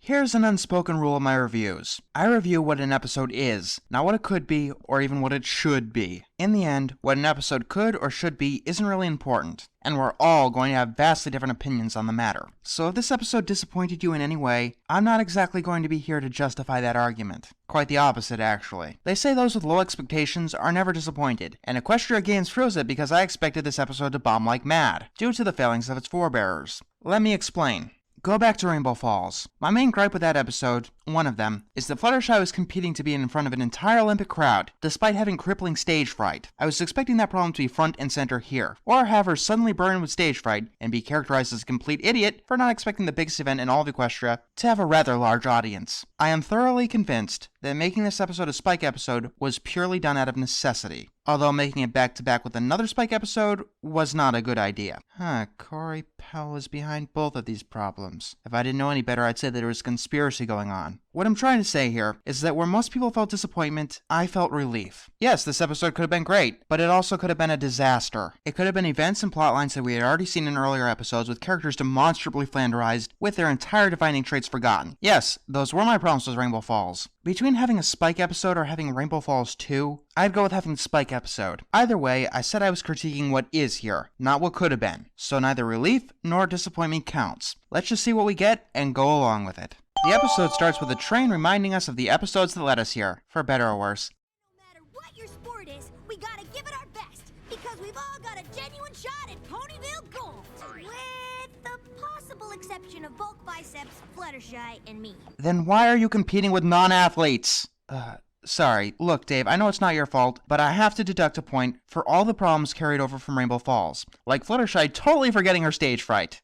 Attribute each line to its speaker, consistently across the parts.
Speaker 1: Here's an unspoken rule of my reviews. I review what an episode is, not what it could be, or even what it should be. In the end, what an episode could or should be isn't really important, and we're all going to have vastly different opinions on the matter. So if this episode disappointed you in any way, I'm not exactly going to be here to justify that argument. Quite the opposite, actually. They say those with low expectations are never disappointed, and Equestria Games proves it because I expected this episode to bomb like mad, due to the failings of its forebearers. Let me explain. Go back to Rainbow Falls. My main gripe with that episode, one of them, is that Fluttershy was competing to be in front of an entire Olympic crowd, despite having crippling stage fright. I was expecting that problem to be front and center here, or have her suddenly burn with stage fright and be characterized as a complete idiot for not expecting the biggest event in all of Equestria to have a rather large audience. I am thoroughly convinced that making this episode a Spike episode was purely done out of necessity, although making it back-to-back with another Spike episode was not a good idea. Corey Powell is behind both of these problems. If I didn't know any better, I'd say that there was a conspiracy going on. What I'm trying to say here is that where most people felt disappointment, I felt relief. Yes, this episode could have been great, but it also could have been a disaster. It could have been events and plotlines that we had already seen in earlier episodes with characters demonstrably flanderized, with their entire defining traits forgotten. Yes, those were my problems with Rainbow Falls. Between having a Spike episode or having Rainbow Falls 2, I'd go with having the Spike episode. Either way, I said I was critiquing what is here, not what could have been. So neither relief nor disappointment counts. Let's just see what we get and go along with it. The episode starts with a train reminding us of the episodes that led us here, for better or worse.
Speaker 2: No matter what your sport is, we gotta give it our best, because we've all got a genuine shot at Ponyville Gold. With the possible exception of Bulk Biceps, Fluttershy, and me.
Speaker 1: Then why are you competing with non-athletes? Sorry. Look, Dave, I know it's not your fault, but I have to deduct a point for all the problems carried over from Rainbow Falls. Like Fluttershy totally forgetting her stage fright.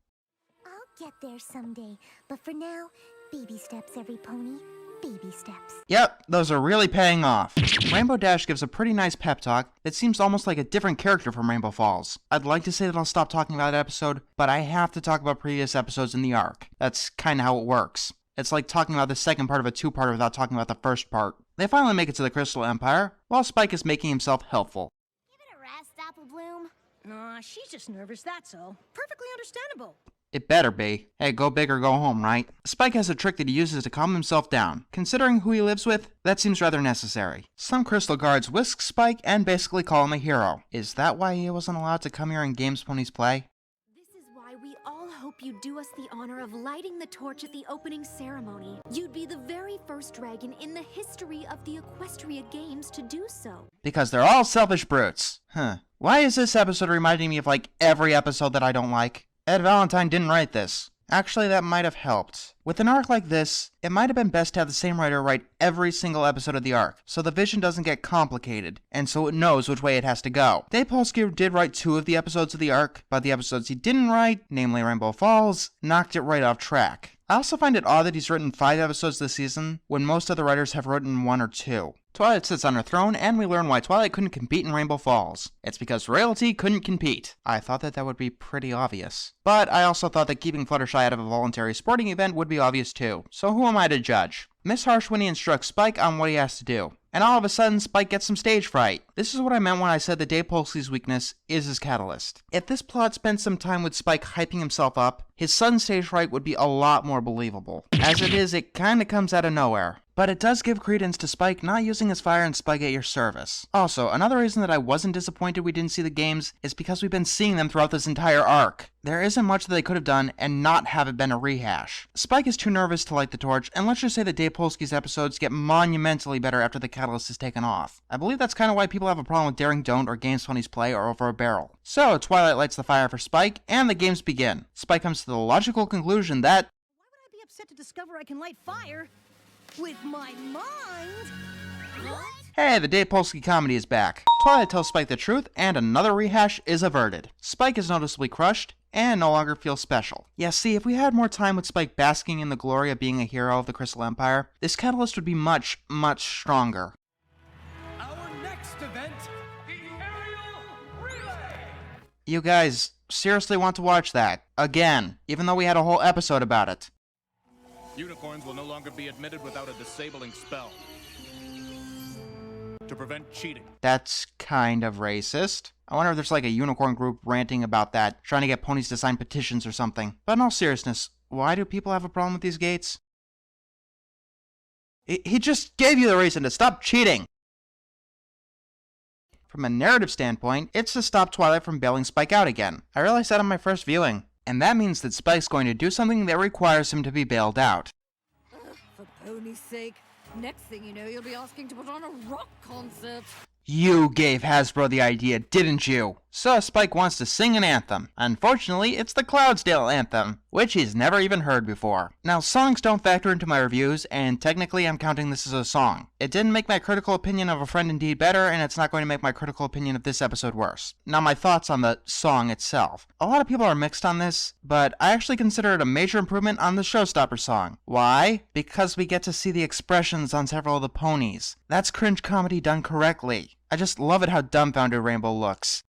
Speaker 2: I'll get there someday, but for now, baby steps, every pony. Baby steps.
Speaker 1: Yep, those are really paying off. Rainbow Dash gives a pretty nice pep talk that seems almost like a different character from Rainbow Falls. I'd like to say that I'll stop talking about that episode, but I have to talk about previous episodes in the arc. That's kinda how it works. It's like talking about the second part of a two-parter without talking about the first part. They finally make it to the Crystal Empire, while Spike is making himself helpful.
Speaker 2: Give it a rest, Apple Bloom.
Speaker 3: Nah, she's just nervous, that's all. Perfectly understandable.
Speaker 1: It better be. Hey, go big or go home, right? Spike has a trick that he uses to calm himself down. Considering who he lives with, that seems rather necessary. Some crystal guards whisk Spike and basically call him a hero. Is that why he wasn't allowed to come here in games ponies play?
Speaker 4: This is why we all hope you'd do us the honor of lighting the torch at the opening ceremony. You'd be the very first dragon in the history of the Equestria Games to do so.
Speaker 1: Because they're all selfish brutes. Why is this episode reminding me of like every episode that I don't like? Ed Valentine didn't write this. Actually, that might have helped. With an arc like this, it might have been best to have the same writer write every single episode of the arc, so the vision doesn't get complicated, and so it knows which way it has to go. Dave Polsky did write 2 of the episodes of the arc, but the episodes he didn't write, namely Rainbow Falls, knocked it right off track. I also find it odd that he's written 5 episodes this season, when most other writers have written 1 or 2. Twilight sits on her throne, and we learn why Twilight couldn't compete in Rainbow Falls. It's because royalty couldn't compete. I thought that would be pretty obvious. But I also thought that keeping Fluttershy out of a voluntary sporting event would be obvious too, so who am I to judge? Miss Harshwinnie instructs Spike on what he has to do, and all of a sudden Spike gets some stage fright. This is what I meant when I said that Dave Polsky's weakness is his catalyst. If this plot spent some time with Spike hyping himself up, his sudden stage fright would be a lot more believable. As it is, it kinda comes out of nowhere. But it does give credence to Spike not using his fire and Spike at your service. Also, another reason that I wasn't disappointed we didn't see the games is because we've been seeing them throughout this entire arc. There isn't much that they could have done and not have it been a rehash. Spike is too nervous to light the torch, and let's just say that Dave Polsky's episodes get monumentally better after the catalyst is taken off. I believe that's kind of why people have a problem with Daring Don't or Games Ponies Play or Over a Barrel. So, Twilight lights the fire for Spike, and the games begin. Spike comes to the logical conclusion that
Speaker 3: Why would I be upset to discover I can light fire with my mind? What?
Speaker 1: hey, the Dave Polsky comedy is back. Twilight tells Spike the truth, and another rehash is averted. Spike is noticeably crushed, and no longer feels special. Yeah, see, if we had more time with Spike basking in the glory of being a hero of the Crystal Empire, this catalyst would be much, much stronger.
Speaker 5: Our next event, the Aerial Relay!
Speaker 1: You guys seriously want to watch that, again, even though we had a whole episode about it.
Speaker 5: Unicorns will no longer be admitted without a disabling spell to prevent cheating.
Speaker 1: That's kind of racist. I wonder if there's like a unicorn group ranting about that, trying to get ponies to sign petitions or something. But in all seriousness, why do people have a problem with these gates? He just gave you the reason to stop cheating! From a narrative standpoint, it's to stop Twilight from bailing Spike out again. I realized that on my first viewing. And that means that Spike's going to do something that requires him to be bailed out.
Speaker 6: For Pony's sake, next thing you know, you'll be asking to put on a rock concert.
Speaker 1: You gave Hasbro the idea, didn't you? So Spike wants to sing an anthem. Unfortunately, it's the Cloudsdale anthem, which he's never even heard before. Now, songs don't factor into my reviews, and technically I'm counting this as a song. It didn't make my critical opinion of A Friend Indeed better, and it's not going to make my critical opinion of this episode worse. Now, my thoughts on the song itself. A lot of people are mixed on this, but I actually consider it a major improvement on the Showstopper song. Why? Because we get to see the expressions on several of the ponies. That's cringe comedy done correctly. I just love it how dumbfounded Rainbow looks.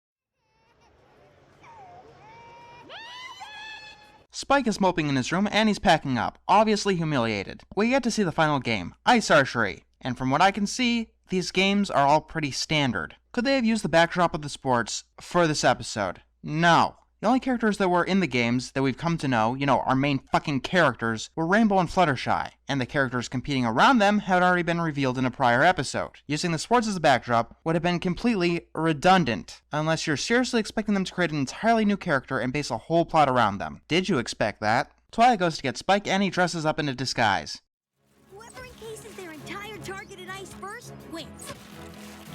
Speaker 1: Spike is moping in his room and he's packing up, obviously humiliated. We get to see the final game, Ice Archery, and from what I can see, these games are all pretty standard. Could they have used the backdrop of the sports for this episode? No. The only characters that were in the games that we've come to know, our main fucking characters, were Rainbow and Fluttershy, and the characters competing around them had already been revealed in a prior episode. Using the sports as a backdrop would have been completely redundant, unless you're seriously expecting them to create an entirely new character and base a whole plot around them. Did you expect that? Twilight goes to get Spike and he dresses up in a disguise.
Speaker 2: Whoever encases their entire target in ice first wins.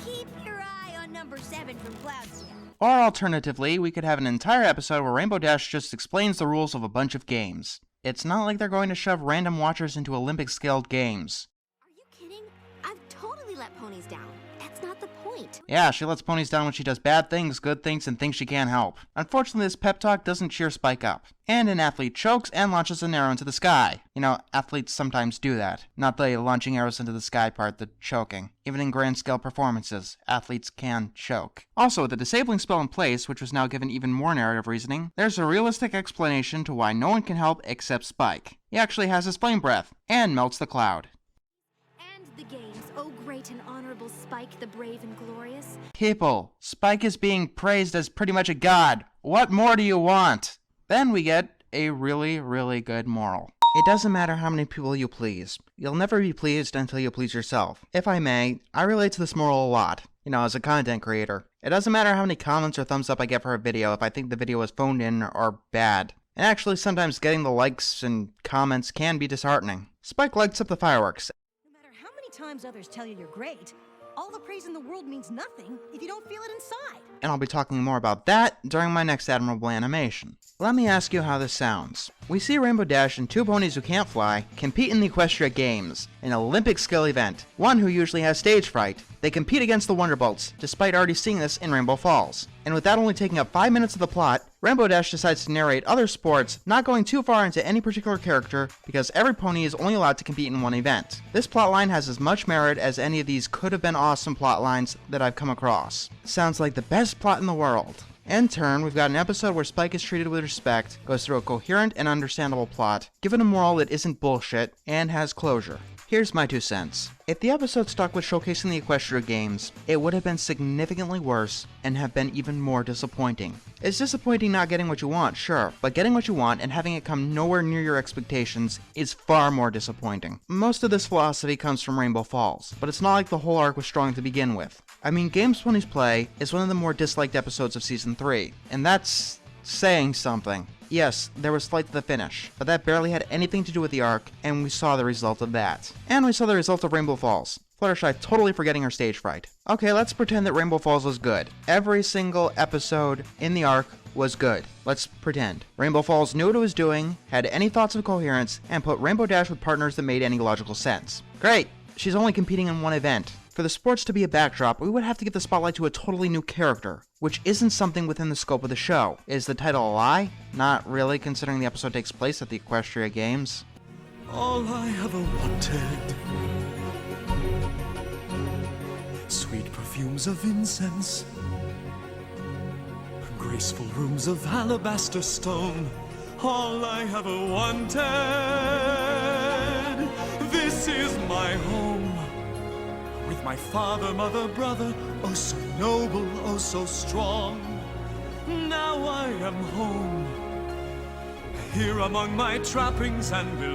Speaker 2: Keep your eye on number 7 from Cloudsdale.
Speaker 1: Or alternatively, we could have an entire episode where Rainbow Dash just explains the rules of a bunch of games. It's not like they're going to shove random watchers into Olympic-scaled games.
Speaker 4: Are you kidding? I've totally let ponies down. That's not the point.
Speaker 1: Yeah, she lets ponies down when she does bad things, good things, and things she can't help. Unfortunately, this pep talk doesn't cheer Spike up. And an athlete chokes and launches an arrow into the sky. Athletes sometimes do that. Not the launching arrows into the sky part, the choking. Even in grand scale performances, athletes can choke. Also, with the disabling spell in place, which was now given even more narrative reasoning, there's a realistic explanation to why no one can help except Spike. He actually has his flame breath, and melts the cloud.
Speaker 4: And the games, oh great and honorable Spike, the brave and glorious.
Speaker 1: People, Spike is being praised as pretty much a god. What more do you want? Then we get a really, really good moral. It doesn't matter how many people you please. You'll never be pleased until you please yourself. If I may, I relate to this moral a lot, as a content creator. It doesn't matter how many comments or thumbs up I get for a video if I think the video is phoned in or bad. And actually, sometimes getting the likes and comments can be disheartening. Spike lights up the fireworks.
Speaker 3: No matter how many times others tell you you're great, all the praise in the world means nothing if you don't feel it inside.
Speaker 1: And I'll be talking more about that during my next admirable animation. Let me ask you how this sounds. We see Rainbow Dash and 2 ponies who can't fly compete in the Equestria Games, an Olympic skill event. One who usually has stage fright. They compete against the Wonderbolts, despite already seeing this in Rainbow Falls. And with that only taking up 5 minutes of the plot, Rainbow Dash decides to narrate other sports, not going too far into any particular character, because every pony is only allowed to compete in one event. This plotline has as much merit as any of these could have been awesome plotlines that I've come across. Sounds like the best plot in the world. In turn, we've got an episode where Spike is treated with respect, goes through a coherent and understandable plot, given a moral that isn't bullshit, and has closure. Here's my 2 cents. If the episode stuck with showcasing the Equestria Games, it would have been significantly worse and have been even more disappointing. It's disappointing not getting what you want, sure, but getting what you want and having it come nowhere near your expectations is far more disappointing. Most of this philosophy comes from Rainbow Falls, but it's not like the whole arc was strong to begin with. I mean, Games Ponies Play is one of the more disliked episodes of Season 3, and that's saying something. Yes, there was Flight to the Finish, but that barely had anything to do with the arc, and we saw the result of that. And we saw the result of Rainbow Falls. Fluttershy totally forgetting her stage fright. Okay, let's pretend that Rainbow Falls was good. Every single episode in the arc was good. Let's pretend. Rainbow Falls knew what it was doing, had any thoughts of coherence, and put Rainbow Dash with partners that made any logical sense. Great! She's only competing in one event. For the sports to be a backdrop, we would have to give the spotlight to a totally new character, which isn't something within the scope of the show. Is the title a lie? Not really, considering the episode takes place at the Equestria Games.
Speaker 7: All I ever wanted, sweet perfumes of incense, graceful rooms of alabaster stone. All I ever wanted, this is my home. With my father, mother, brother, oh so noble, oh so strong. Now I am home, here among my trappings and